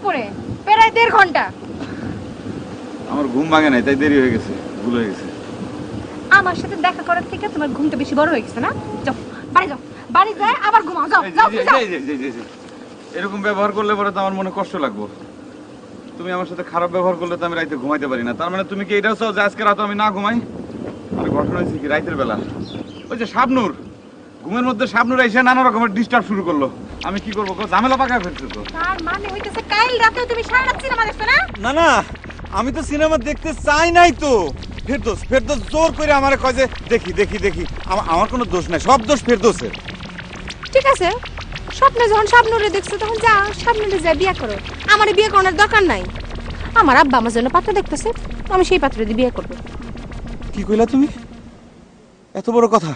দুপুরে প্রায় 1.5 ঘন্টা। আমার ঘুম ভাঙে নাই, তাই দেরি হয়ে গেছে, ভুল হয়ে গেছে। আমার সাথে দেখা করার থেকে তোমার ঘুমটা বেশি বড় হয়ে গেছে না? যাও বাড়ি যাও, বাড়ি যায় আবার ঘুমাও। যাও যাও যাও। এরকম ব্যবহার করলে পরে তো আমার মনে কষ্ট লাগবে। তুমি আমার সাথে খারাপ ব্যবহার করলে তো আমি রাতে ঘুমাইতে পারি না। তার মানে তুমি কি এটাও চাও যে আজকে রাতে আমি না ঘুমাই? আর ঘটনা হয়েছে কি, রাতের বেলা ওই যে শাবনূর, ঘুমের মধ্যে শাবনূর এসে নানা রকমের ডিস্টার্ব শুরু করলো। আমি কি করবো, ঝামেলা পাকায় ফেলছে তো। তার মানে হইতেছে কাল রাতেও তুমি সারা রাত সিনেমা দেখছো না? না না, আমি তো সিনেমা দেখতে চাই নাই তো। ফেরদৌস জোর করে আমারে কয় যে দেখি দেখি দেখি। আমার কোনো দোষ নাই, সব দোষ ফেরদৌসের। ঠিক আছে, স্বপ্নে যখন শাবনূরে দেখছো তখন যা শাবনূরে যা বিয়ে করো। আমারে বিয়ে করার দরকার নাই। আমার আব্বা আমার জন্য পাত্র দেখতেছে, আমি সেই পাত্র দিয়ে বিয়ে করবো। কি কইলা তুমি? এত বড় কথা?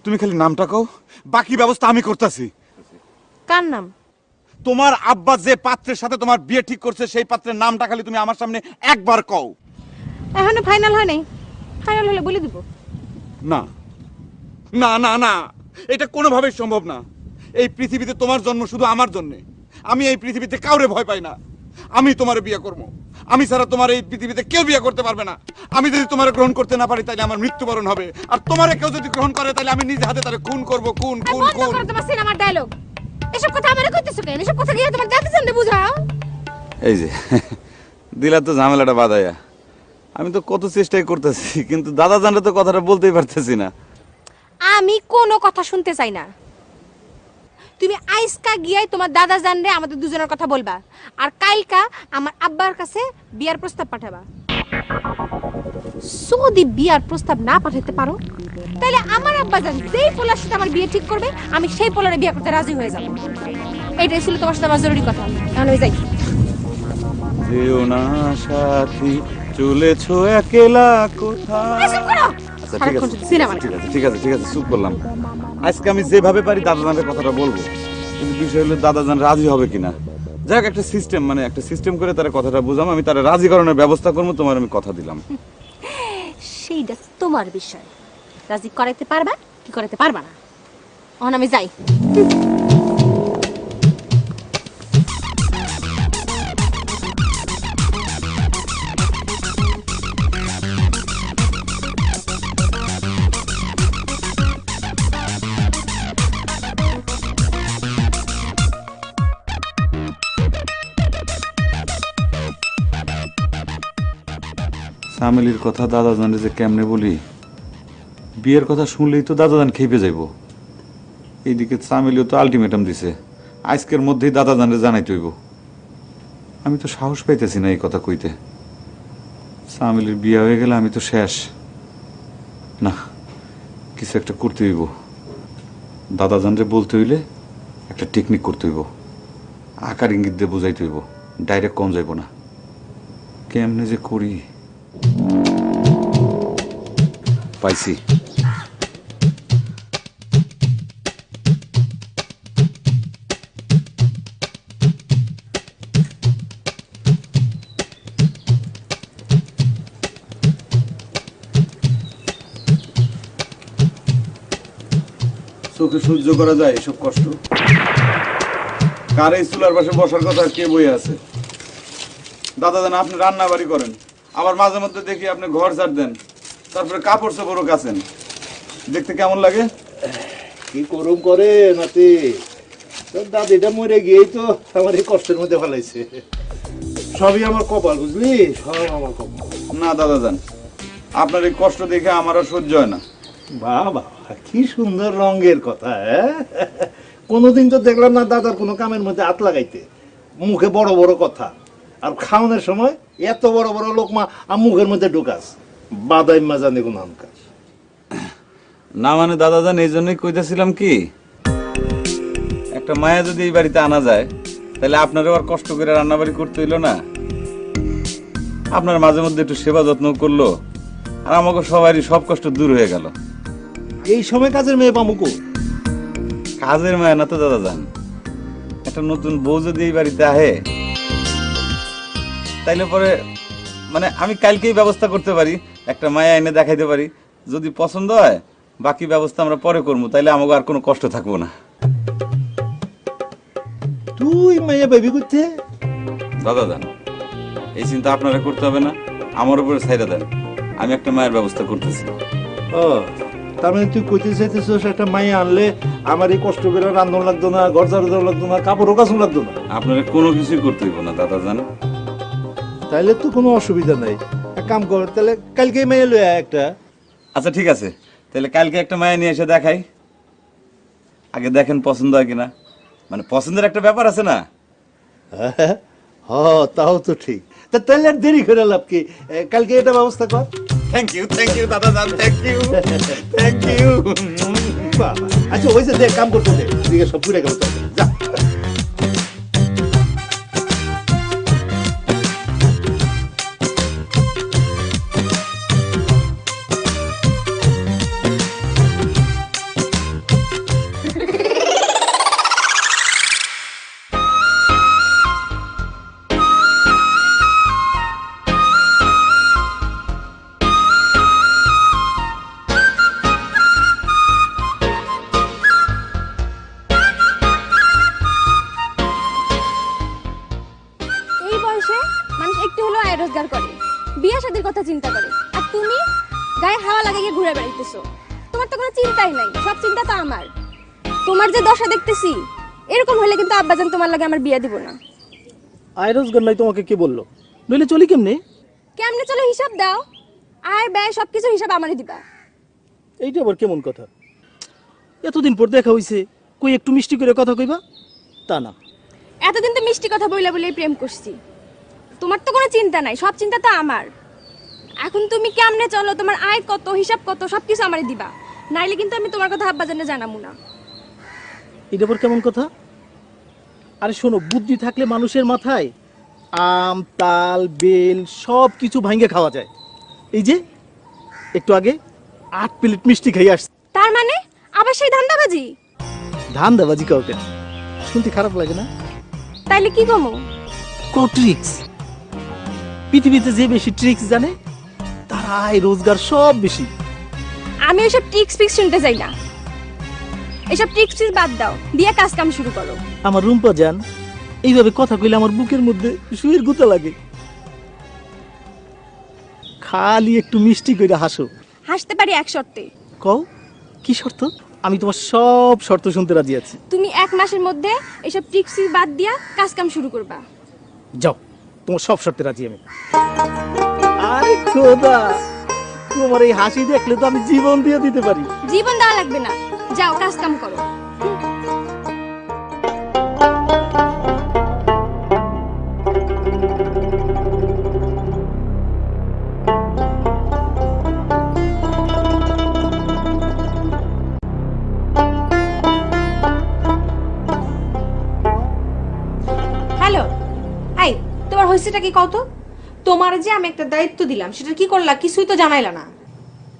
তুমি খালি নামটা কও, বাকি ব্যবস্থা আমি করতেছি। কার নাম? তোমার আব্বা যে পাত্রের সাথে তোমার বিয়ে ঠিক করছে সেই পাত্রের নামটা খালি তুমি আমার সামনে একবার কও। এখনো ফাইনাল হয় নাই, ফাইনাল হলে বলে দিব। না না না না, এটা কোনোভাবেই সম্ভব না। এই পৃথিবীতে তোমার জন্ম শুধু আমার জন্য। আমি এই পৃথিবীতে কাউরে ভয় পাই না। আমি তোমার বিয়ে করবো। আমি ছাড়া তোমার এই পৃথিবীতে কেউ বিয়ে করতে পারবে না। আমি যদি তোমার গ্রহণ করতে না পারি তাহলে আমার মৃত্যুবরণ হবে। আর তোমারে কেউ যদি গ্রহণ করে তাহলে আমি নিজে হাতে তারে খুন করবো। খুন খুন খুন। তোমার সিনেমার ডায়লগ, এসব কথা আমারে কইতেছো কেন? এসব কথা গিয়ে তোমার দাদি জানতে বুঝাও। এই যে দিলা তো ঝামেলাটা বাঁধাইয়া। আমি তো কত চেষ্টাই করতেছি, কিন্তু দাদা জানলে তো কথাটা বলতেই পারতেছি না। আমি কোনো কথা শুনতে চাই না। তুমি আইসকা গিয়াই তোমার দাদা জানলে আমাদের দুজনের কথা বলবা, আর কালকা আমার আব্বার কাছে বিয়ার প্রস্তাব পাঠাবা। যদি বিয়ার প্রস্তাব না পাঠাতে পারো তাহলে আমার আব্বা জান যেই পোলার সাথে আমার বিয়ে ঠিক করবে আমি সেই পোলারে বিয়ে করতে রাজি হয়ে যাব। এইটাই ছিল তোমার সাথে আমার জরুরি কথা। এখন আমি যাই। যেও না সাথী, চলেছো একলা কোথায়। এসব করো। আচ্ছা ঠিক আছে ঠিক আছে ঠিক আছে, চুপ করলাম। আজকে আমি যেভাবে পারি দাদাজানের কথাটা বলবো, কিন্তু বিষয় হলো দাদাজান রাজি হবে কিনা। যাই হোক, একটা সিস্টেম, মানে একটা সিস্টেম করে তারা কথাটা বুঝাম, আমি তারা রাজি করানোর ব্যবস্থা করবো। তোমার আমি কথা দিলাম। সেইটা তোমার বিষয়, রাজি করাইতে পারবা কি করাইতে পারবা না। এখন আমি যাই। ফ্যামিলির কথা দাদাজানে যে কেমনে বলি, বিয়ের কথা শুনলেই তো দাদাজান খেপে যাইব। এইদিকে ফ্যামিলিও তো আলটিমেটাম দিছে, আজকের মধ্যেই দাদাজানে জানাইতে হইব। আমি তো সাহস পাইতেছি না এই কথা কইতে। ফ্যামিলির বিয়ে হয়ে গেলে আমি তো শেষ। না, কিছু একটা করতে হইব। দাদাজানরে বলতে হইলে একটা টেকনিক করতে হইব। আকার ইঙ্গিত দিয়ে বোঝাইতে হইব, ডাইরেক্ট কম যাইব না। কেমনে যে করি। পাইছি। চোখে সহ্য করা যায় এসব কষ্ট? কার এই চুলার পাশে বসার কথা কে বই আছে? দাদা জান আপনি রান্না বাড়ি করেন, আবার মাঝে মধ্যে দেখি আপনি ঘর ঝাড় দেন, তারপরে কাপড় চোপড়ও কাছেন। দেখতে কেমন লাগে? কি করুম করে নাতি, তোর দাদিটা মরে গিয়েই তো আমার এই কষ্টের মধ্যে ফেলাইছে। সবই আমার কপাল, বুঝলি, সব আমার কপাল। না দাদা জান, আপনার এই কষ্ট দেখে আমার আর সহ্য হয় না। বাবা কি সুন্দর রঙের কথা। কোনোদিন তো দেখলাম না দাদার কোনো কামের মধ্যে হাত লাগাইতে। মুখে বড় বড় কথা, আর খাওয়ানোর সময় এত বড় বড় লোকমা মুখের মধ্যে ঢুকাস, বাদাই মা জানে কোন আমকাজ। না মানে দাদা জান এই জন্যই কইতেছিলাম কি, একটা মায়া যদি এই বাড়িতে আনা যায় তাহলে আপনারও আর কষ্ট করে রান্নাবাড়ি করতে হইলো না। আপনার মাঝে মধ্যে একটু সেবা যত্ন করলো, আর আমাকে সবারই সব কষ্ট দূর হয়ে গেল। এই সময় কাজের মেয়ে পামুকো? কাজের মায়া না তো দাদা জান, একটা নতুন বউ যদি এই বাড়িতে আহে তাইলে পরে মানে আমি কালকেই ব্যবস্থা করতে পারি, একটা মায়া এনে দেখাইতে পারি। যদি পছন্দ হয় বাকি ব্যবস্থা আমরা পরে করবো, তাইলে আমাকে আর কোনো কষ্ট থাকবো না। তুই মাইয়া বেবি করতে? দাদাজান, এই চিন্তা আপনারা করতে হবে না, আমার উপরে ছাইড়া দেন, আমি একটা মায়ের ব্যবস্থা করতেছি। ও, তার মানে তুই কইতে চাইতেছিস একটা মাইয়া আনলে আমার এই কষ্ট করে রান্ধন লাগতো না, ঘর ঝাড়ু দেওয়া লাগতো না, কাপড়ও কাচন লাগতো না। আপনারা কোনো কিছুই করতে হইব না দাদাজান। তাইলে তো কোনো অসুবিধা নাই। এক কাম কর, তাহলে কালকেই মাইয়া লই আয় একটা। আচ্ছা ঠিক আছে, তাহলে কালকে একটা মায়া নিয়ে এসে দেখাই। আগে দেখেন পছন্দ হয় কিনা, মানে পছন্দের একটা ব্যাপার আছে না। হ, তাও তো ঠিক। তা তাহলে আর দেরি করে লাভ কি? কালকে এটা ব্যবস্থা কর। থ্যাংক ইউ দাদাজান, থ্যাংক ইউ থ্যাংক ইউ। বাবা, আচ্ছা ওই যে দেখ কাম করতে দে, এদিকে সব পুড়ে গেল তোর। যা। এই বয়সে মানুষ একটু হলেও আয় রোজগার করে, বিয়ে শাদীর কথা চিন্তা করে, আর তুমি গায়ে হাওয়া লাগিয়ে ঘুরে বেড়াইতেছো। তোমার তো কোনো চিন্তাই নাই, সব চিন্তা তো আমার। তোমার যে দশা দেখতেছি, এরকম হলে কিন্তু আব্বাজান তোমার লাগে আমার বিয়ে দিব না। আয় রোজগার নাই তোমাকে কে বললো? নইলে চলি কেমনে? কেমনে চলো হিসাব দাও, আয় ব্যয় সবকিছু হিসাব আমারই দিবা। এইটা আবার কেমন কথা? এতদিন পর দেখা হইছে, কই একটু মিষ্টি করে কথা কইবা? তা না। এতদিন তো মিষ্টি কথা বইলা বলেই প্রেম করছি, তোমার তো কোনো চিন্তা নাই, সব চিন্তা তো আমার। এখন তুমি কেমনে চলো, তোমার আয় কত, হিসাব কত, সবকিছু আমারই দিবা, নাইলে কিন্তু আমি তোমার কথা আব্বাজানে জানাবো না। এটা আবার কেমন কথা? আরে শোনো, বুদ্ধি থাকলে মানুষের মাথায় আম, তাল, বেল সব কিছু ভাঙ্গে খাওয়া যায়। এই যে একটু আগে 8 প্লেট মিষ্টি খাই আসছে। তার মানে আবার সেই ধান্দাবাজি? ধান দাবাজি কাউকে শুনতে খারাপ লাগে না? তাইলে কি কমো? ট্রিক্স। পৃথিবীতে যে বেশি ট্রিক্স জানে তার আয় রোজগার সব বেশি। আমি ওইসব ট্রিক্স ফিক্স শুনতে চাই না, এসব ট্রিক্স ফিক্স বাদ দাও, দিয়ে কাজ কাম শুরু করো। আমার রুম্পা জান, এইভাবে কথা কইলে আমার বুকের মধ্যে শুয়ের গুতা লাগে। খালি একটু মিষ্টি কইরা হাসো। হাসতে পারি এক শর্তে। কও, কি শর্ত? আমি তোমার সব শর্ত শুনতে রাজি আছি। তুমি 1 মাসের মধ্যে এসব ট্রিক্স ফিক্স বাদ দিয়া কাজ কাম শুরু করবা। যাও, তোমার সব শর্তে রাজি আমি। আরে খোদা, তোমার এই হাসি দেখলে তো আমি জীবন দিয়ে দিতে পারি। জীবন দেওয়া লাগবে না, যাও কাজ কাম করো। হ্যালো, এই তোমার হইছেটা কি কত? তোমার যে আমি একটা দায়িত্ব দিলাম, সেটা কি করলা? কিছুই তো জানাইলা না।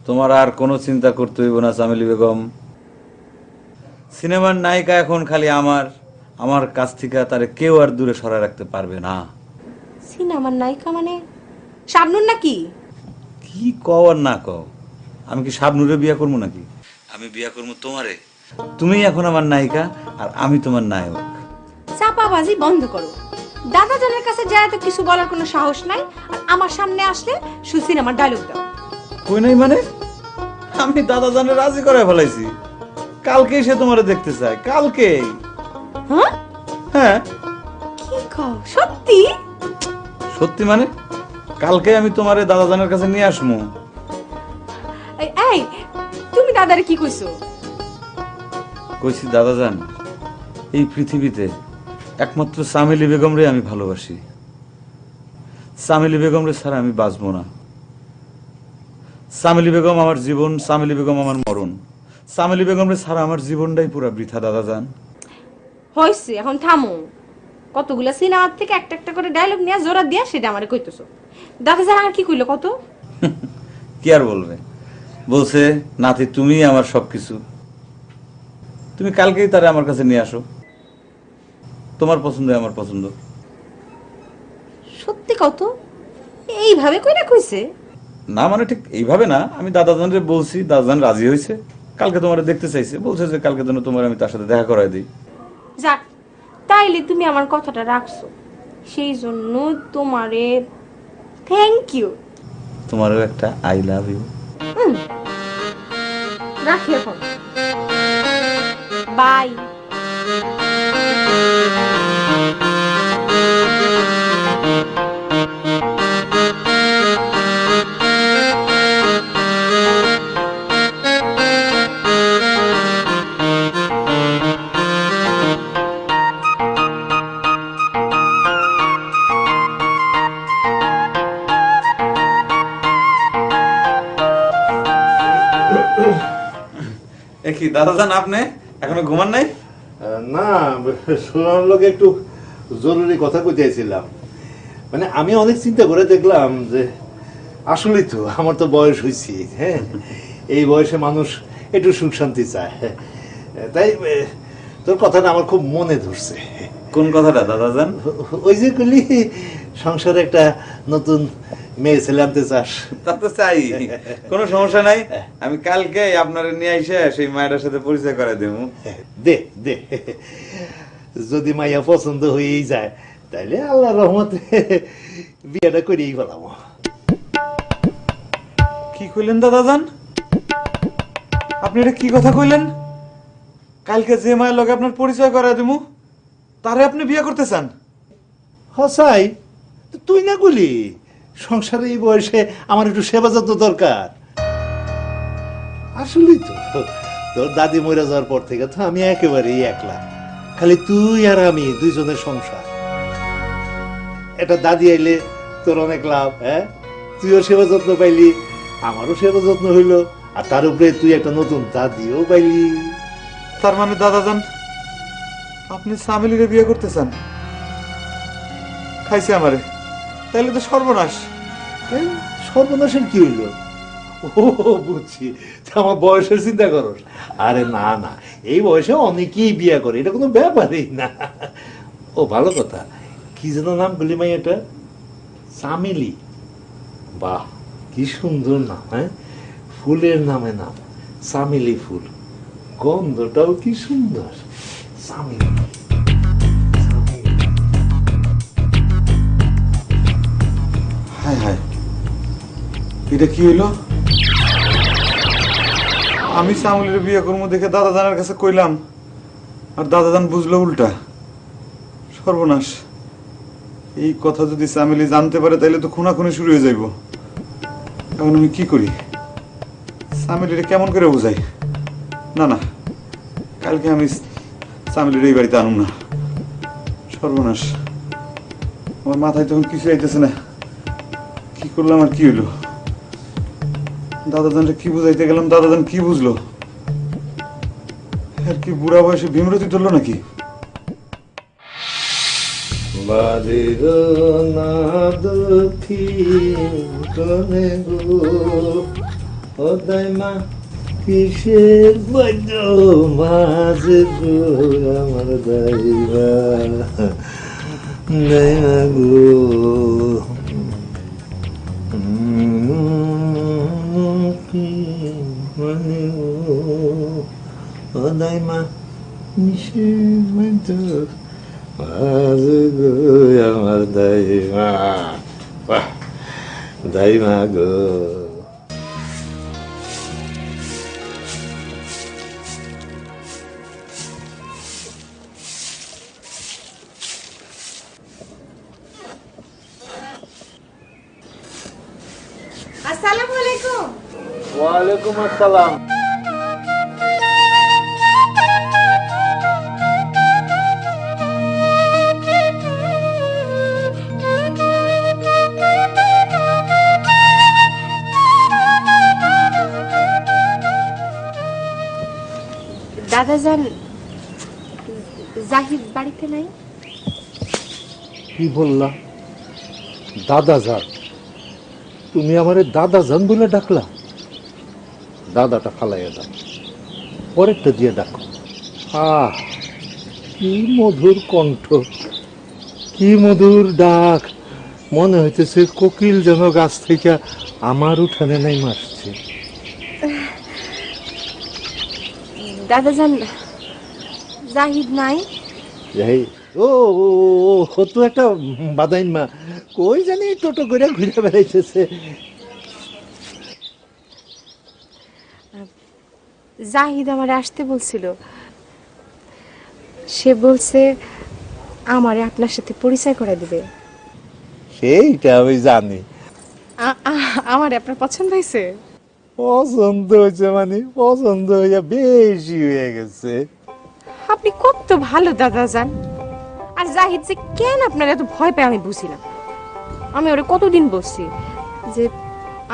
তোমার আর কোনো চিন্তা করতে হইব না চামেলি বেগম। সিনেমার নায়িকা এখন খালি আমার কাছ থেকে তারে কেউ আর দূরে সরায় রাখতে পারবে না। সিনেমার নায়িকা মানে শাবনুর নাকি? কি কও আর না কও, আমি কি শাবনুরে বিয়া করবো নাকি? আমি বিয়া করবো তোমারে। তুমি এখন আমার নায়িকা আর আমি তোমার নায়ক। চাপাবাজি বন্ধ করো। দাদাজানের কাছে যায় তো কিছু বলার কোনো সাহস নাই, আর আমার সামনে আসলে শুধু সিনেমার ডায়লগ দাও। কই নাই মানে? আমি দাদা জানে রাজি করে ফেলাইছি, কালকে সে তোমারে দেখতে চায়, কালকেই। হ্যাঁ হ্যাঁ, কি কও, সত্যি? সত্যি মানে কালকে আমি তোমারে দাদা জানের কাছে নিয়ে আসমু। এই তুমি দাদারে কি কইছো? কইছি দাদা জান, এই পৃথিবীতে একমাত্র চামেলি বেগম রে আমি ভালোবাসি। চামেলি বেগম রে ছাড়া আমি বাঁচবো না। চামেলি বেগম আমার জীবন, চামেলি বেগম আমার মরণ। চামেলি বেগম রে ছাড়া আমার জীবনটাই পুরা বৃথা দাদা জান। হইছে, এখন থামো। কতগুলা সিনেমার থেকে একটা একটা করে ডায়লগ নিয়ে জোরা দিয়া সেটা আমারে কইতেছো। দাদাজান আর কি কইলো কত? কি আর বলবে, বলছে নাতি তুমি আমার সবকিছু, তুমি কালকেই তারে আমার কাছে নিয়ে আসো, তোমার পছন্দ আমার পছন্দ। সত্যি কত? এইভাবে কইরা কইছে? না মানে ঠিক এইভাবে না, আমি দাদাজানরে বলছি, দাদাজান রাজি হয়েছে, কালকে তোমারে দেখতে চাইছে, বলছে যে কালকে যেন তোমার আমি তার সাথে দেখা করাই দিই। যাক, তাইলে তুমি আমার কথাটা রাখছো, সেই জন্য তোমারে থ্যাংক ইউ। তোমারও একটা আই লাভ ইউ। রাখি এখন, বাই। কি দাদাজান আপনি এখনো ঘুমান নাই? না, শোনার লোক একটু জরুরি কথা কইতেছিলাম। মানে আমি অনেক চিন্তা করে দেখলাম যে আসলেই তো আমার তো বয়স হয়েছে, হ্যাঁ, এই বয়সে মানুষ একটু সুখ শান্তি চায়, তাই তোর কথাটা আমার খুব মনে ধরছে। কোন কথাটা দাদাজান? ওই যে কলি সংসারে একটা নতুন মেয়ে ছেলে আনতে চাস। তা তো চাই, কোনো সমস্যা নাই। আমি কালকে আপনারে নিয়ে এসে সেই মায়ের সাথে পরিচয় করে দেবো। দে দে, যদি মাইয়া পছন্দ হয়েই যায় তাইলে আল্লাহ রহমতে বিয়েটা করেই ফেলাম। কি কইলেন দাদাজান? আপনি এটা কি কথা কইলেন? কালকে যে মায়ের লগে আপনার পরিচয় করে দেবো তারে আপনি বিয়ে করতে চান? হসাই, তুই না গুলি সংসারে এই বয়সে আমার একটু সেবা যত্ন দরকার। আসলেই তো তোর দাদি মরে যাওয়ার পর থেকে তো আমি একেবারেই একলা, খালি তুই আর আমি দুইজনের সংসার। এটা দাদি আইলে তোর অনেক লাভ, হ্যাঁ, তুইও সেবা যত্ন পাইলি, আমারও সেবা যত্ন হইলো, আর তার উপরে তুই একটা নতুন দাদিও পাইলি। তার মানে দাদাজান আপনি সামিলিরে বিয়ে করতে চান? খাইছে আমারে, তাইলে তো সর্বনাশ। কেন সর্বনাশের কি হইল? ও বুঝছি, তা আমার বয়সের চিন্তা করো। আরে না না, এই বয়সে অনেকেই বিয়ে করে, এটা কোনো ব্যাপারই না। ও ভালো কথা, কি যেন নাম বলি মাই, এটা চামেলি। বাহ, কি সুন্দর নাম, হ্যাঁ, ফুলের নামে নাম চামেলি ফুল, গন্ধটাও কি সুন্দর। চামেলি, হায় হায়, এটা কি হইলো? আমি সামুলির বিয়ে করবো দেখে দাদাজানের কাছে কইলাম, আর দাদাজান বুঝলো উল্টা। সর্বনাশ, এই কথা যদি সামিলি জানতে পারে তাহলে তো খুনাখুনি শুরু হয়ে যাইব। এখন আমি কি করি? সামিলিরে কেমন করে বোঝাই? না না, কালকে আমি সামিলির এই বাড়িতে আনুম না। সর্বনাশ, আমার মাথায় তখন কিছু আইতেছে না, কি করলাম আর কি হইলো? দাদাজানটা কি বুঝাইতে গেলাম, দাদাজান কি বুঝলো? আর কি বুড়া বয়সে ভীমরতি ধরলো নাকি? কিসের বৈদ্য মাঝে গো আমার দাইমা, দাইমা গো, মানে ও দাইমা কিসের বৈদ্য মাঝে গো আমার দাইমা, বাহ দাইমা গো। আসসালামু আলাইকুম। ওয়ালাইকুম আসসালাম। দাদাজান জাহিদ বাড়িতে নাই? কি বললা? দাদা যান? তুমি আমারে দাদা যান বলে ডাকলা? দাদাটা ফালাইয়া দাও, পরেরটা দিয়ে ডাকো। আহ, কি মধুর কণ্ঠ, কি মধুর ডাক, মনে হইতেছে কোকিল যেন গাছ থেকে আমার উঠানে নাই মাসছে। দাদাজান জাহিদ নাই? ও ও ও, ও তো একটা বাদাইন মা, কই জানি টোটো করে ঘুরে বেড়াইতেছে। জাহিদ আমার আসতে বলছিল, সে বলছে আমারে আপনার সাথে পরিচয় করে দিবে। সেইটা আমি জানি। আমার আপনার পছন্দ হয়েছে? পছন্দ হয়েছে মানে পছন্দ হইয়া বেশি হয়ে গেছে। আপনি কত ভালো দাদা যান। আর জাহিদ যে কেন আপনার এত ভয় পায় আমি বুঝি না। আমি ওরে কতদিন বলছি যে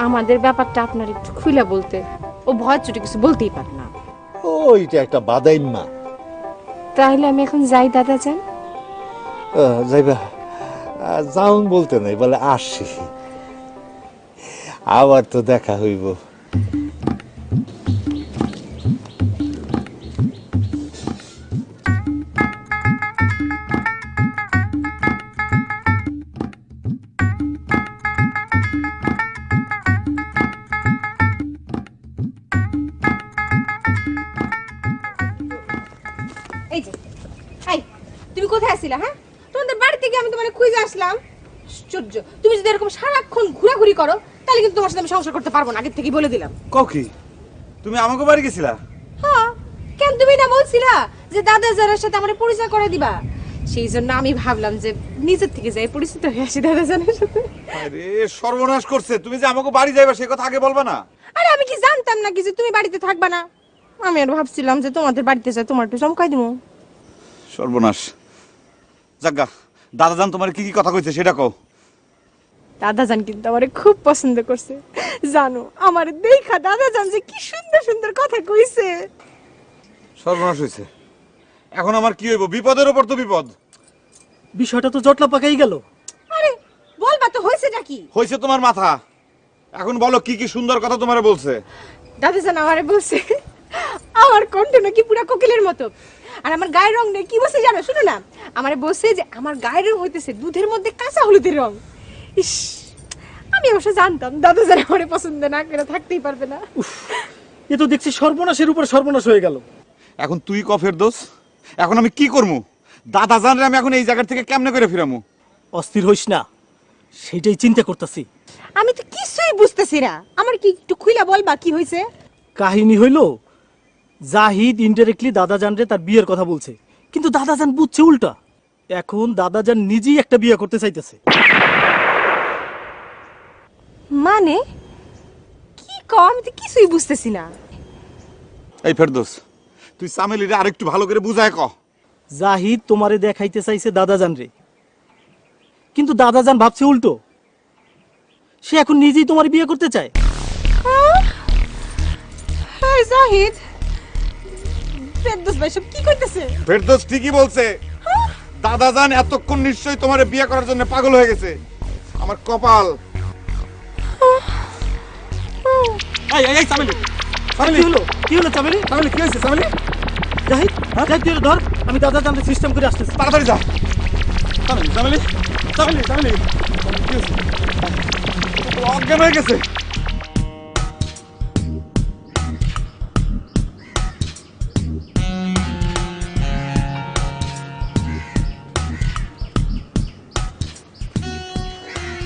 আমাদের ব্যাপারটা আপনার একটু খুলে বলতে, ও ভয় চুটি কিছু বলতেই পারে না। ওইটা একটা বাদাইন মা। তাহলে আমি এখন যাই দাদা যান। যাইবা? যাউন বলতে নাই, বলে আসি, আবার তো দেখা হইব। এই যে, এই তুমি কোথায় আছিলা? হ্যাঁ, তোমাদের বাড়ি থেকে আমি তোমাকে খুঁজে আসলাম। আশ্চর্য, তুমি যদি এরকম সারাক্ষণ ঘোরাঘুরি করো তাহলে কিন্তু তোমার সাথে আমি সংসার করতে পারবো না, আগে থেকেই বলে দিলাম। কি তুমি আমাকে বাড়ি গেছিলা? হ্যাঁ, কেন তুমি না বলছিলা যে দাদা জানের সাথে আমার পরিচয় করে দিবা? সেই জন্য আমি ভাবলাম যে নিজের থেকে যাই পরিচিত হয়ে আসি দাদা জানের সাথে। আরে সর্বনাশ করছে, তুমি যে আমাকে বাড়ি যাইবা সে কথা আগে বলবা না? আরে আমি কি জানতাম নাকি যে তুমি বাড়িতে থাকবা না? আমি আর ভাবছিলাম যে তোমাদের বাড়িতে যাই তোমার একটু চমকাই দিবো। সর্বনাশ। যাজ্ঞা, দাদাজান তোমার কি কি কথা কইছে সেটা কও। দাদাজান কিন্তু আমারে খুব পছন্দ করছে, জানো আমার দেখা দাদাজান যে কি সুন্দর সুন্দর কথা কইছে। সর্বনাশ হইছে, এখন আমার কি হইব? বিপদের উপর তো বিপদ। বিষয়টা তো জটলা পাকাই গেল। আরে বলবা তো হইছেটা কি? হইছে তোমার মাথা। এখন বলো কি কি সুন্দর কথা তোমারে বলছে। দাদাজান আমারে বলছে আমার কণ্ঠ নাকি পুরা কোকিলের মতো, আর আমার গায়ের রং নেই। কি বলছে জানো? শুনো না, আমারে বলছে যে আমার গায়ের রং হইতেছে দুধের মধ্যে কাঁচা হলুদের রং। ইস, আমি অবশ্য জানতাম দাদাজান আমারে পছন্দ না করে থাকতেই পারবে না। এ তো দেখছি সর্বনাশের উপর সর্বনাশ হয়ে গেল। এখন তুই কফের দোষ, এখন আমি কি করবো? দাদাজান রে আমি এখন এই জায়গা থেকে কেমনে করে ফিরামু? অস্থির হইস না, সেটাই চিন্তা করতেছি। আমি তো কিছুই বুঝতেছি না, আমার কি একটু খুইলা বলবা কি হয়েছে? কাহিনী হইল, জাহিদ ইনডাইরেক্টলি দাদাজানরে তার বিয়ের কথা বলছে, কিন্তু দাদাজান বুঝছে উল্টা। এখন দাদাজান নিজেই একটা বিয়ে করতে চাইতেছে। মানে কি কও? আমি তো কিছুই বুঝতেছি না। এই ফেরদৌস, তুই সামেলিরে আরেকটু ভালো করে বুঝায় ক। জাহিদ তোমারে দেখাইতে চাইছে দাদাজানরে, কিন্তু দাদাজান ভাবছে উল্টো। সে এখন নিজেই তোমার বিয়ে করতে চায়। হ্যাঁ জাহিদ, ফেরদৌস ভাই সব কি কইতেছে? ফেরদৌস ঠিকই বলছে। দাদাজান এতক্ষণ নিশ্চয়ই তোমারে বিয়ে করার জন্য পাগল হয়ে গেছে। আমার কপাল। এই এই এই সামেলি, সামেলি কি হলো চামেলি? সামেলি কি হয়েছে? সামেলি জাহিদ, জাহিদ তুই ধর, আমি দাদাজানরে সিস্টেম করে আসতেছি। তাড়াতাড়ি যা। সামেলি সামেলি সামেলি সামেলি কি হয়েছে? ও অজ্ঞান হয়ে গেছে।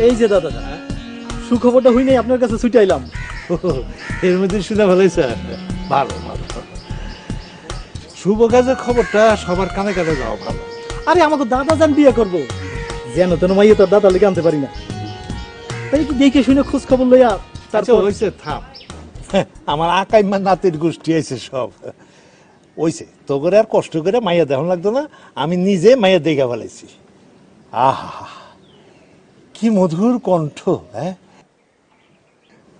এই যে দাদাজান, সুখবরটা হই নাই আপনার কাছে ছুটে আইলাম। এর মধ্যে শুনে ভালো হয়েছে। ভালো ভালো, শুভ কাজের খবরটা সবার কানে কানে যাওয়া ভালো। আরে আমাকে দাদাজান বিয়ে করবো, যেন তেন মাইয়ে তোর দাদা লেগে আনতে পারি না। তাই একটু দেখে শুনে খোঁজ খবর লইয়া আচ্ছা তারপর হয়েছে, থাম। আমার আকাইমা নাতির গোষ্ঠী আছে সব। ওইছে তো করে আর কষ্ট করে মাইয়া দেখন লাগতো না, আমি নিজে মাইয়া দেখা ফেলাইছি। আহা কি মধুর কণ্ঠ! হ্যাঁ,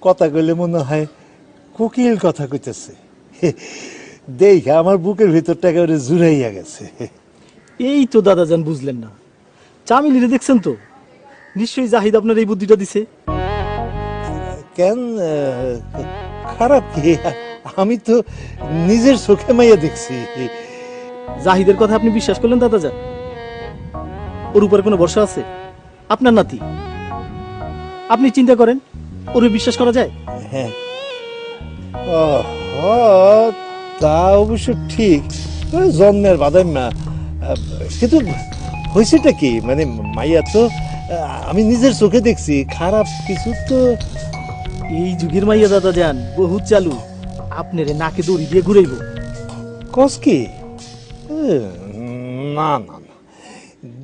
কথা কইলে মনে হয় কোকিল কথা কইতেছে। দেখে আমার বুকের ভিতরটা একেবারে জুড়াইয়া গেছে। এই তো দাদাজান বুঝলেন না, চামিলিরে দেখছেন তো? নিশ্চয়ই জাহিদ আপনার এই বুদ্ধিটা দিছে। কেন খারাপ কি? আমি তো নিজের চোখে মাইয়া দেখছি। জাহিদের কথা আপনি বিশ্বাস করলেন দাদাজান? ওর উপরে কোনো ভরসা আছে? আপনার নাতি, আপনি চিন্তা করেন, ওরে বিশ্বাস করা যায়? হ্যাঁ, তা অবশ্য ঠিক, জন্মের বাদাম না, কিন্তু হয়েছেটা কি মানে মাইয়া তো আমি নিজের চোখে দেখছি খারাপ কিছু তো। এই যুগের মাইয়া দাদা যান বহুত চালু, আপনারে নাকে দড়ি দিয়ে ঘুরাইব। কস কি না না না,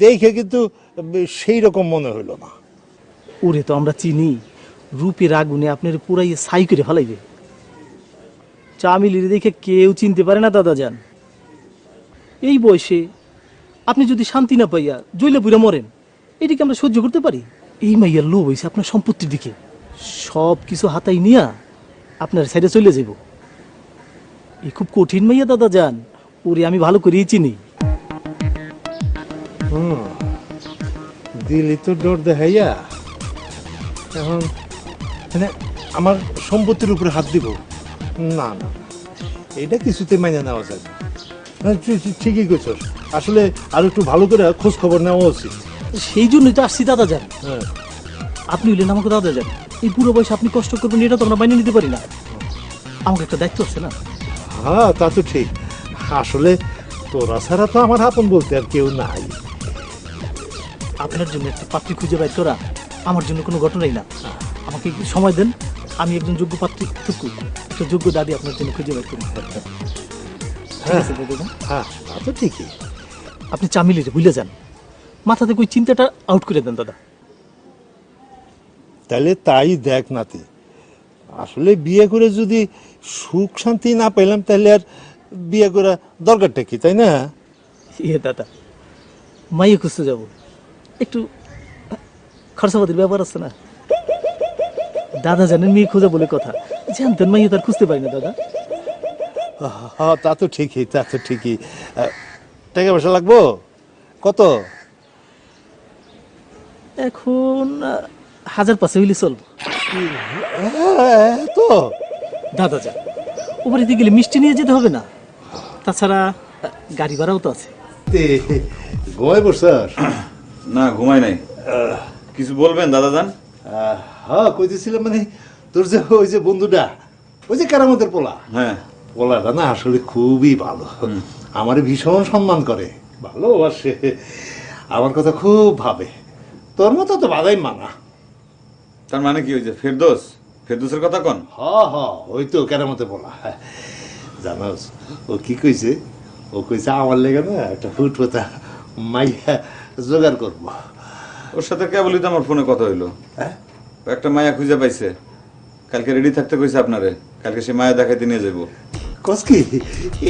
দেখে কিন্তু সেই রকম মনে হইল না। ওরে তো আমরা চিনি, রূপের আগুনে আপনার পুরাইয়ে ছাই করে ফেলাইবে। চামিলির দেখে কেউ চিনতে পারে না দাদা যান। এই বয়সে আপনি যদি শান্তি না পাইয়া জইলে পুরা মরেন, এটিকে আমরা সহ্য করতে পারি? এই মাইয়ার লোভ হয়েছে আপনার সম্পত্তির দিকে, সব কিছু হাতাই নিয়া আপনার সাইডে চলে যাব। এই খুব কঠিন মাইয়া দাদা যান, ওরে আমি ভালো করেই চিনি। দিলি তো ডর দেখাইয়া এখন মানে আমার সম্পত্তির উপরে হাত দিব? না না, এটা কিছুতে মাইনে নেওয়া যায় না। ঠিকই কইছস, আসলে আর একটু ভালো করে খোঁজ খবর নেওয়া উচিত। সেই জন্যই তো আসছি দাদা যান। হ্যাঁ, আপনি হইলেন আমাকে দাদা যান, এই বুড়ো বয়সে আপনি কষ্ট করবেন এটা তো আমরা মাইনে নিতে পারি না। আমাকে একটা দায়িত্ব আছে না? হ্যাঁ তা তো ঠিক। আসলে তোরা ছাড়া তো আমার আপন বলতে আর কেউ নাই। আপনার জন্য একটা পাত্রী খুঁজে বের করা আমার জন্য কোনো ঘটনাই না। আমাকে একটু সময় দেন, আমি একজন যোগ্য পাত্রী টুকু একটা যোগ্য দাদি আপনার জন্য খুঁজে বের করি। ঠিক আছে দাদা যান? হ্যাঁ তা তো ঠিকই। আপনি চামিলিরে ভুলে যান, মাথা থেকে ওই চিন্তাটা আউট করে দেন দাদা। তাহলে তাই দেখ নাতি, আসলে বিয়ে করে যদি সুখ শান্তি না পেলাম তাহলে আর বিয়ে করা দরকারটা কি, তাই না? ইয়ে দাদা, মাইয়ে খুঁজতে যাব, একটু খরচাপাতির ব্যাপার আছে না। দাদা জানেন মেয়ে খোঁজা বলে কথা, জানতেন মাইয়ে তার খুঁজতে পারি না দাদা। হ্যাঁ তা তো ঠিকই, তা তো ঠিকই। টাকা পয়সা লাগবো কত? এখন 1000 হইলে চলবো। তো দাদা যান, ও বাড়িতে গেলে মিষ্টি নিয়ে যেতে হবে না, তাছাড়া গাড়ি ভাড়াও তো আছে। ঘুমাই পড়ছস? না ঘুমাই নাই। কিছু বলবেন দাদা যান? হ্যাঁ কইতেছিলাম মানে তোর যে ওই যে বন্ধুটা, ওই যে কেরামতের পোলা, হ্যাঁ, পোলাটা না আসলে খুবই ভালো, আমারে ভীষণ সম্মান করে, ভালোবাসে, আমার কথা খুব ভাবে। তোর মতো তো বাধাই মানা। তার মানে কি, ওই যে ফেরদৌসের কথা কন? হ হ ওই তো কেরামতে পোলা। জানোস ও কি কইছে? ও কইছে আমার লেগে না একটা ফুটফুটা মাইয়া জোগাড় করবো। ওর সাথে কেবলই তো আমার ফোনে কথা হইলো। হ্যাঁ? ও একটা মায়া খুঁজে পাইছে, কালকে রেডি থাকতে কইছে আপনারে, কালকে সে মায়া দেখাইতে নিয়ে যাবো। কস কি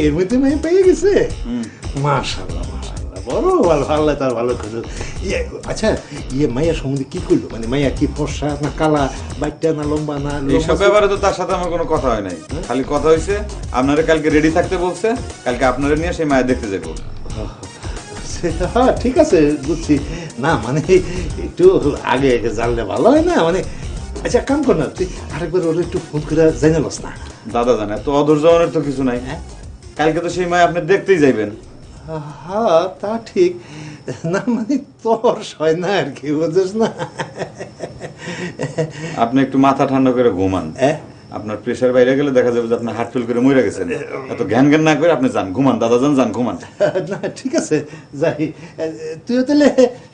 এর মধ্যে মেয়ে পেয়ে গেছে? মাশাআল্লাহ মাশাআল্লাহ, বড় ভালো, আল্লাহ তার ভালো করলো। আচ্ছা মাইয়া সম্বন্ধে কি করলো? মানে মাইয়া কি ফর্সা না কালা, বাইটা না লম্বা না? এইসব ব্যাপারে তো তার সাথে আমার কোনো কথা হয় নাই, খালি কথা হয়েছে আপনারে কালকে রেডি থাকতে বলছে, কালকে আপনারে নিয়ে সেই মায়া দেখতে যাবো। হ্যাঁ ঠিক আছে বুঝছি। না মানে একটু আগে আগে জানলে ভালো হয় না মানে। আচ্ছা কাম কর না, তুই আরেকবার ওর একটু ফোন করে জানালস না? দাদা জানে তো অধৈর্য হওয়ার তো কিছু নাই, কালকে তো সেই মায়া আপনি দেখতেই যাইবেন। হ্যাঁ তা ঠিক, না মানে তোর সয় না আর কি, বুঝছিস না? আপনি একটু মাথা ঠান্ডা করে ঘুমান, আপনার প্রেশার বাইরে গেলে দেখা যাবে যে আপনি হার্ট ফেল করে মরে গেছেন। এত জ্ঞান জ্ঞান না করে আপনি যান ঘুমান, দাদা যান ঘুমান। না ঠিক আছে যাই, তুইও তাহলে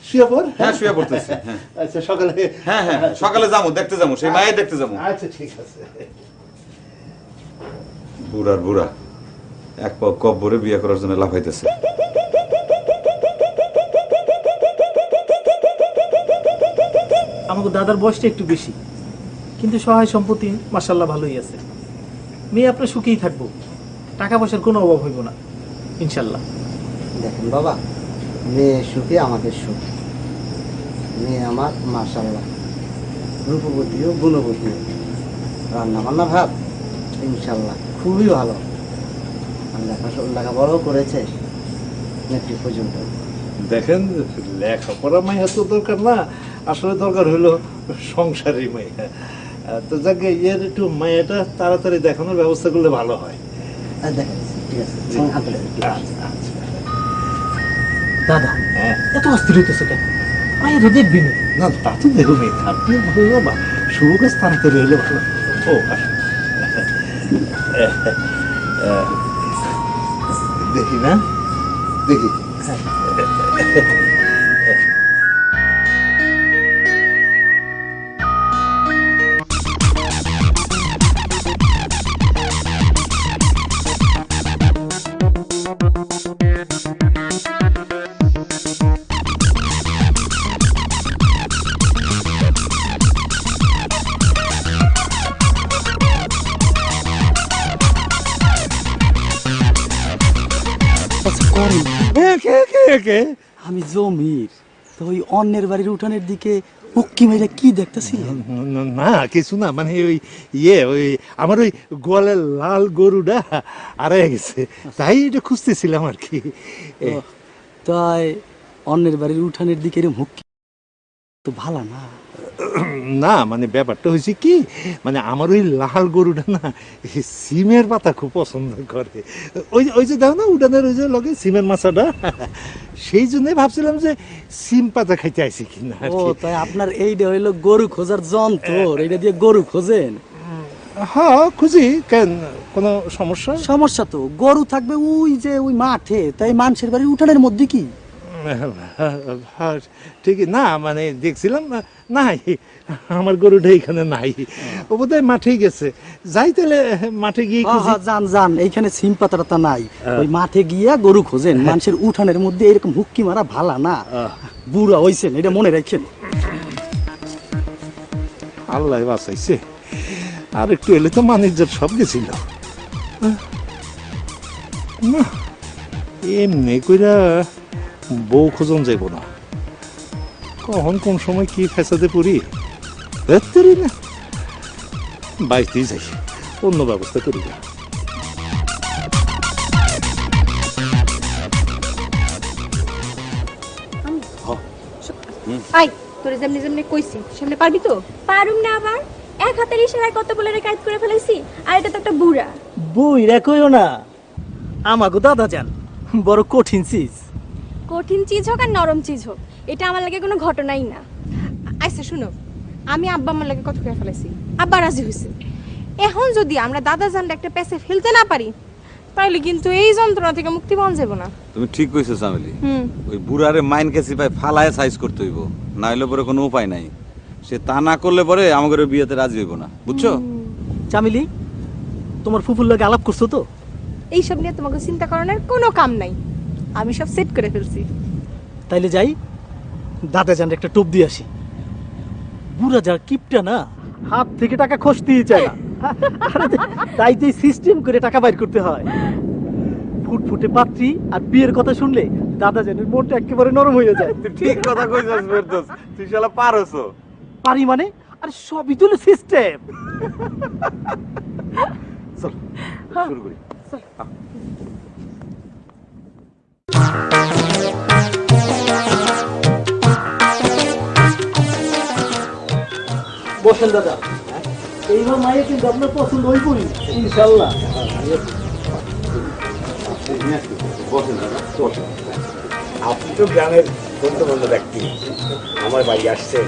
শুয়ে পড়। হ্যাঁ শুয়ে পড়তেছি। হ্যাঁ আচ্ছা সকালে। হ্যাঁ হ্যাঁ সকালে যাবো, দেখতে যাবো সেই মায়ের দেখতে যাবো। আচ্ছা ঠিক আছে। বুড়া এক পাও কব্বরে বিয়ে করার জন্য লাফাইতেছে। আমাকে দাদার বয়সটা একটু বেশি, কিন্তু সহায় সম্পত্তি মাশাআল্লাহ ভালোই আছে। মেয়ে আপনার সুখেই থাকবো, টাকা পয়সার কোনো অভাব হইব না ইনশাল্লাহ। দেখেন বাবা, মেয়ে সুখে আমাদের সুখ। মেয়ে আমার মাশাআল্লাহ রূপবতীও গুণবতীও, রান্না বান্না ভাব ইনশাল্লাহ খুবই ভালো, আর লেখাপড়াও করেছে মেট্রিক পর্যন্ত। দেখেন লেখাপড়া মাইয়া তো দরকার না, আসলে দরকার হলো সংসারী মাইয়া। তো যাকে এর একটু মায়াটা তাড়াতাড়ি দেখানোর ব্যবস্থা করলে ভালো হয়। দেখেন ঠিক আছে, আচ্ছা আচ্ছা। দাদা হ্যাঁ এত অস্থির হইতেছে কেন? মায়ের তো দেখবি না। না তা তো দেখুন, আপনি ভালো বাবা, শুভ কাজ তাড়াতাড়ি হলে ভালো। ও দেখি না দেখি। কে কে কে আমি জমির তো ওই অন্যের বাড়ির উঠানের দিকে উক্কি মেরে কি দেখতেছিলেন? না কিছু না, মানে ওই ওই আমার ওই গোয়ালের লাল গরুটা হারিয়ে গেছে, তাই এটা খুঁজতেছিলাম আর কি। তাই অন্যের বাড়ির উঠানের দিকে এরকম হুক্কি তো ভালো না। না মানে ব্যাপারটা হয়েছে কি, মানে আমার ওই লাল গরুটা না এই সিমের পাতা খুব পছন্দ করে। ওই যে দেখো না উঠানের ওই যে লগে সিমের মাছাটা, সেই জন্যই ভাবছিলাম যে সিম পাতা খাইতে আইছি কিনা আর ও কি। তাই আপনার এইটা হইলো গরু খোঁজার যন্ত্র, এইটা দিয়ে গরু খোঁজেন? হ্যাঁ খুঁজি, কেন কোনো সমস্যা? সমস্যা তো, গরু থাকবে ওই যে ওই মাঠে, তাই মানুষের বাড়ির উঠানের মধ্যে কি? হ্যাঁ, ঠিকই না, মানে দেখছিলাম নাই, আমার গরুটা এখানে নাই, ও বোধহয় মাঠেই গেছে। যাই তাহলে মাঠে গিয়ে খুঁজি। যান যান, এইখানে সিম পাতাটা নাই, ওই মাঠে গিয়া গরু খোঁজেন। মানুষের উঠানের মধ্যে এরকম হুক্কি মারা ভালা না, বুড়া হইছেন, এটা মনে রাখেন। আল্লাহ বাঁচাইছে, আর একটু এলে তো মানিজ্জত সব গেছিল। না এমনি কইরা বউ খোঁজন যাইব না, কখন কোন সময় কি ফেসাদে পড়ি ধরতেরি না, বাইতেই যাই, অন্য ব্যবস্থা করি না। আই তোরে যেমনি যেমনি কইছি সামনে পারবি তো? পারুম না আবার, এক হাতের ইশারায় কত বলে রে কাজ করে ফেলেছি, আর এটা তো একটা বুড়া। বই রেখোও না, আমাকে দাদা যান বড় কঠিন চিজ। কঠিন চিজ হোক আর নরম চিজ হোক, এটা আমার লাগে কোনো ঘটনাই না। আচ্ছা শুনো, আমি আব্বা আমার লাগে কত করে ফেলেছি, আব্বা রাজি হয়েছে। এখন যদি আমরা দাদা জানটা একটা পেছে ফেলতে না পারি, তাহলে কিন্তু এই যন্ত্রণা থেকে মুক্তি পাওয়া যাবে না। তুমি ঠিক কইছো চামেলি, হুম, ওই বুড়ারে মাইন কেসি পাই ফালায় সাইজ করতে হইব, না হইলে পরে কোনো উপায় নাই। সে তা না করলে পরে আমাদের বিয়েতে রাজি হইব না, বুঝছো? চামিলি, তোমার ফুফুর লাগে আলাপ করছো তো? এইসব নিয়ে তোমাকে চিন্তা করানোর কোনো কাম নাই, আমি সব সেট করে ফেলছি। তাইলে যাই, দাদা যান একটা টোপ দিয়ে আসি। বুড়া যার কিপটা না, হাত থেকে টাকা খসতেই চায় না, তাই তো সিস্টেম করে টাকা বাইর করতে হয়। ফুটফুটে পাত্রী আর বিয়ের কথা শুনলে দাদা জানের মনটা একেবারে নরম হয়ে যায়। ঠিক কথা কইছস ফেরদৌস, তুই শালা পারছো। পারি মানে, আর সবই তো সিস্টেম। চল শুরু করি। বসেন দাদা, এইবার মায়ের কিন্তু আপনার পছন্দ হইবই ইনশাল্লাহ। আপনি তো গ্রামের বন্ধু ব্যক্তি, আমার বাড়ি আসছেন,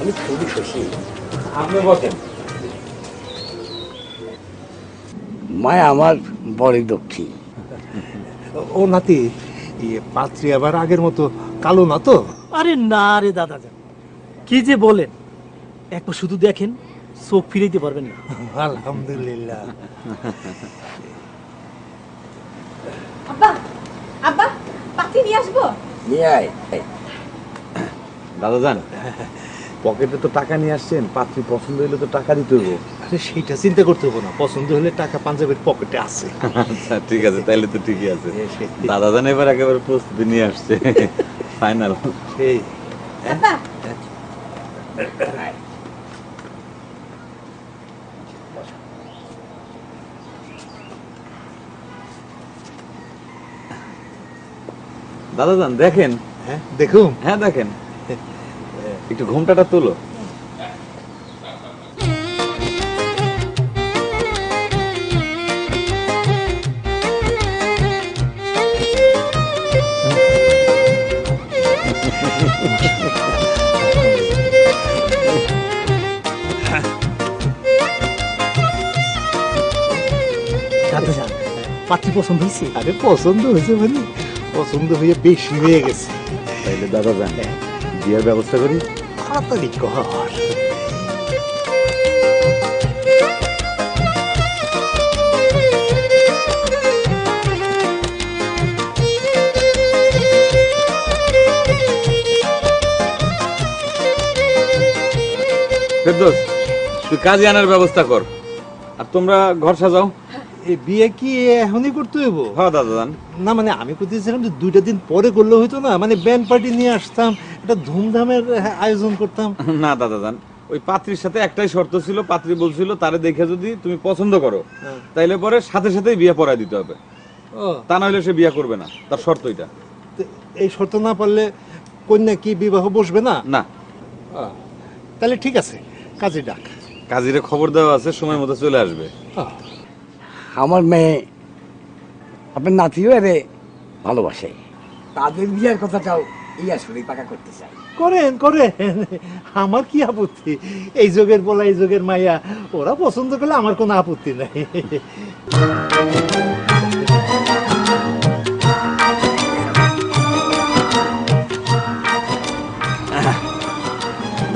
আমি খুবই খুশি। আপনি বসেন। মায়া আমার বড় দক্ষিণ। ও নাতি, পাত্রী আবার আগের মতো কালো না তো? আরে না রে দাদা যান, কি যে বলেন, একবার শুধু দেখেন, চোখ ফিরাইতে পারবেন না। আলহামদুলিল্লাহ। আব্বা, আব্বা পাতি নিয়ে আসবো? নিয়ে আয়। দাদা জান, পকেটে তো টাকা নিয়ে আসছেন, পাত্রী পছন্দ হইলে তো টাকা দিতে হইব। আরে সেইটা চিন্তা করতে হবে না, পছন্দ হলে টাকা পাঞ্জাবের পকেটে আছে। আচ্ছা ঠিক আছে, তাইলে তো ঠিকই আছে। দাদা জান এবার একেবারে প্রস্তুতি নিয়ে আসছে, ফাইনাল। সেই আব্বা দাদা জান দেখেন। হ্যাঁ দেখুন। হ্যাঁ দেখেন, একটু ঘুমটাটা তোলো। দাদা যান, পাত্রী পছন্দ হয়েছে? আরে পছন্দ হয়েছে মানে পছন্দ হয়ে বেশি হয়ে গেছে। তাইলে দাদা জান বিয়ের ব্যবস্থা করি। তাড়াতাড়ি কর। ফেরদৌস, তুই কাজে আনার ব্যবস্থা কর, আর তোমরা ঘর সাজাও। এই বিয়ে কি এখনই করতে হইব? হ্যাঁ দাদাজান। না মানে আমি করতেছিলাম যে 2টা দিন পরে করলে হইতো না, মানে ব্যান্ড পার্টি নিয়ে আসতাম, একটা ধুমধামের আয়োজন করতাম। না দাদাজান, ওই পাত্রীর সাথে একটাই শর্ত ছিল, পাত্রী বলছিল তারে দেখে যদি তুমি পছন্দ করো তাইলে পরে সাথে সাথেই বিয়ে পড়ায় দিতে হবে, ও তা না হলে সে বিয়ে করবে না, তার শর্ত এটা। তো এই শর্ত না পারলে কন্যা কি বিবাহ বসবে না? না, তাহলে ঠিক আছে, কাজে ডাক। কাজীরে খবর দেওয়া আছে, সময় মতো চলে আসবে। আমার মেয়ে আপনার নাতিও এরে ভালোবাসে, তাদের বিয়ের কথাটাও এই আসলে পাকা করতে চাই। করেন করেন, আমার কি আপত্তি? এই যুগের বলা, এই যুগের মাইয়া, ওরা পছন্দ করলে আমার কোনো আপত্তি নাই।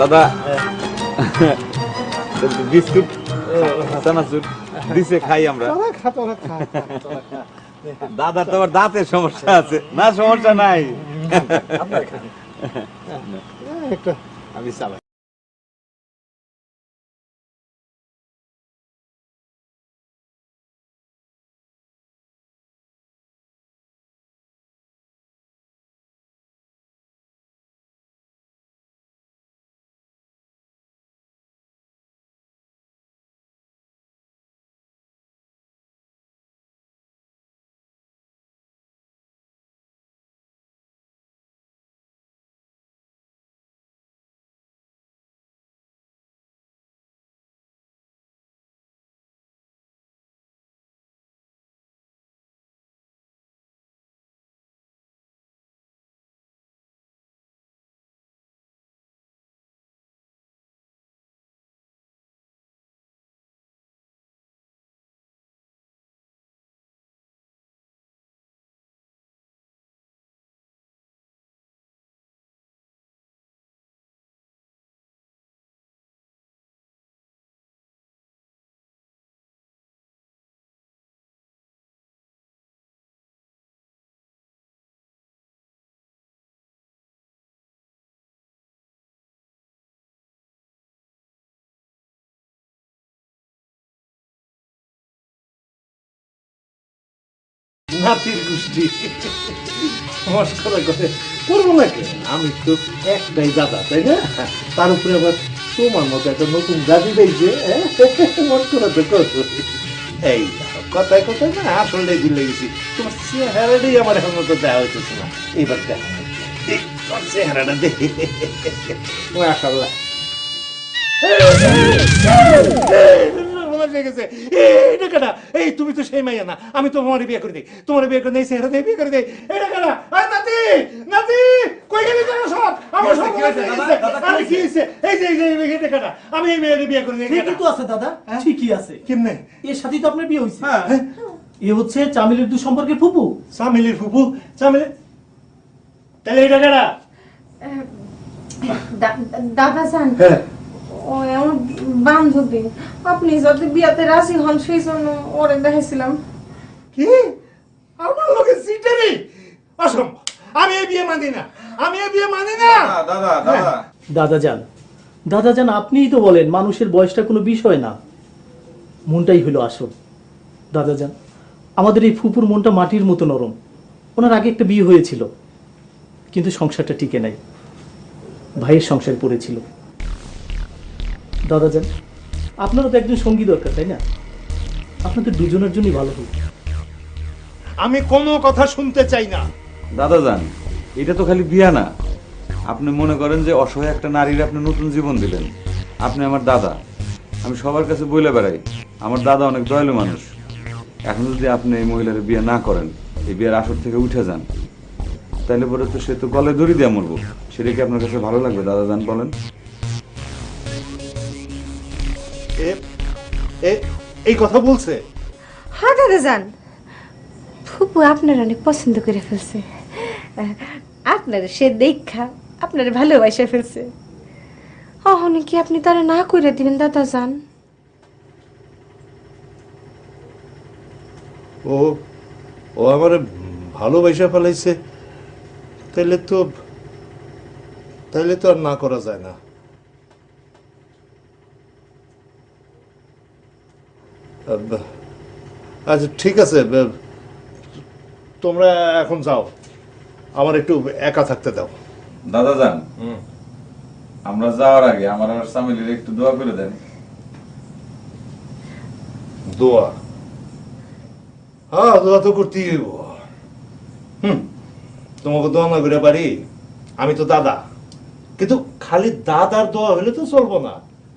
দাদা বিস্কুট চানাচুর দিছে, খাই আমরা। তোরা খা, তোরা খা, তোরা খা। দাদার তো আবার দাঁতের সমস্যা আছে। না, সমস্যা নাই। একটা আমি চালাই। নাতির গোষ্ঠী মস্করা করে করবো না কেন? আমি তো একটাই দাদা, তাই না? তার উপরে আবার তোমার মতো একটা নতুন দাদি পেয়েছে, মস্করা তো কত। এই কথায় কথায় না আসলে দিলে গেছি, তোমার চেহারাটাই আমার এখন মতো দেওয়া হইতেছে না। এইবার দেখা তোমার চেহারাটা দেখে মাশাআল্লাহ। এই তুমি তো সেই মাইয়া না, আমি তোমার বিয়ে করে দিই, তোমার বিয়ে করে দিই, চেহারা দিয়ে বিয়ে করে দিই। এটা কেনা নাতি, নাতি কই গেলি তোরা সব? আমার সব আরে কি হইছে? এই যে এটা কেনা, আমি এই মেয়ের বিয়ে করে দিই। ঠিকই তো আছে দাদা, ঠিকই আছে। কেমনে? এর সাথেই তো আপনার বিয়ে হয়েছে। এ হচ্ছে চামিলের দুই সম্পর্কের ফুপু। চামিলির ফুপু? চামিলি? তাহলে এটা কেনা? দাদা জান, হ্যাঁ ও আমার বান্ধবী, আপনি যদি বিয়াতে রাজি হন সেই জন্য ওরে দেখেছিলাম। কি? আমার লোকে সিটারি? অসম্ভব, আমি এই বিয়ে মানি না, আমি এই বিয়ে মানি না। দাদা দাদা দাদা যান, আপনিই তো বলেন মানুষের বয়সটা কোনো বিষয় না, মনটাই হলো আসল। দাদা যান, আমাদের এই ফুপুর মনটা মাটির মতো নরম। ওনার আগে একটা বিয়ে হয়েছিল, কিন্তু সংসারটা টিকে নাই, ভাইয়ের সংসার পড়েছিল। দাদা যান, আপনারও তো একজন সঙ্গী দরকার, তাই না? আপনাদের দুজনের জন্যই ভালো হবে। আমি কোনো কথা শুনতে চাই না। দাদাজান, এটা তো খালি বিয়া না। আপনি মনে করেন যে অসহায় একটা নারীর আপনি নতুন জীবন দিলেন। আপনি আমার দাদা, আমি সবার কাছে বলে বেড়াই আমার দাদা অনেক দয়ালু মানুষ। এখন যদি আপনি এই মহিলার বিয়ে না করেন, এই বিয়ের আসর থেকে উঠে যান, তাহলে পরে তো সে তো গলে দড়ি দিয়ে মরবো। সেটা কি আপনার কাছে ভালো লাগবে দাদাজান, বলেন? এই কথা বলছে? হ্যাঁ দাদা জান, ফুপু আপনার অনেক পছন্দ করে ফেলছে, আপনার সে দেখা আপনার ভালোবাসা ফেলছে। অহনে কি আপনি তারা না করে দিবেন দাদা জান? ও ও আমার ভালোবাসা ফেলাইছে, তাইলে তো আর না করা যায় না। আচ্ছা ঠিক আছে, তোমরা এখন যাও, আমার একটু একা থাকতে দাও। দাদা যান, আমরা যাওয়ার আগে আমার আর সামিলির একটু দোয়া করে দেন। দোয়া? হ্যাঁ, দোয়া তো করতেই হইব। তোমাকে দোয়া না করে পারি? আমি তো দাদা, কিন্তু খালি দাদার দোয়া হইলে তো চলবো না,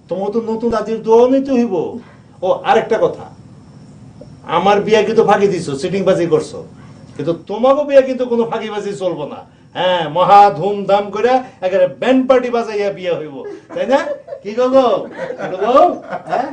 তোমাকে তো নতুন দাদির দোয়া নিতে হইব। ও আরেকটা কথা, আমার বিয়া কিন্তু ফাঁকি দিছো, সিটিং বাজি করছো, কিন্তু তোমাকে বিয়া কিন্তু কোনো ফাঁকিবাজি চলবো না। হ্যাঁ, মহা ধুমধাম করে একেবারে ব্যান্ড পার্টি বাজাইয়া বিয়ে হইব, তাই না? কি গো? হ্যাঁ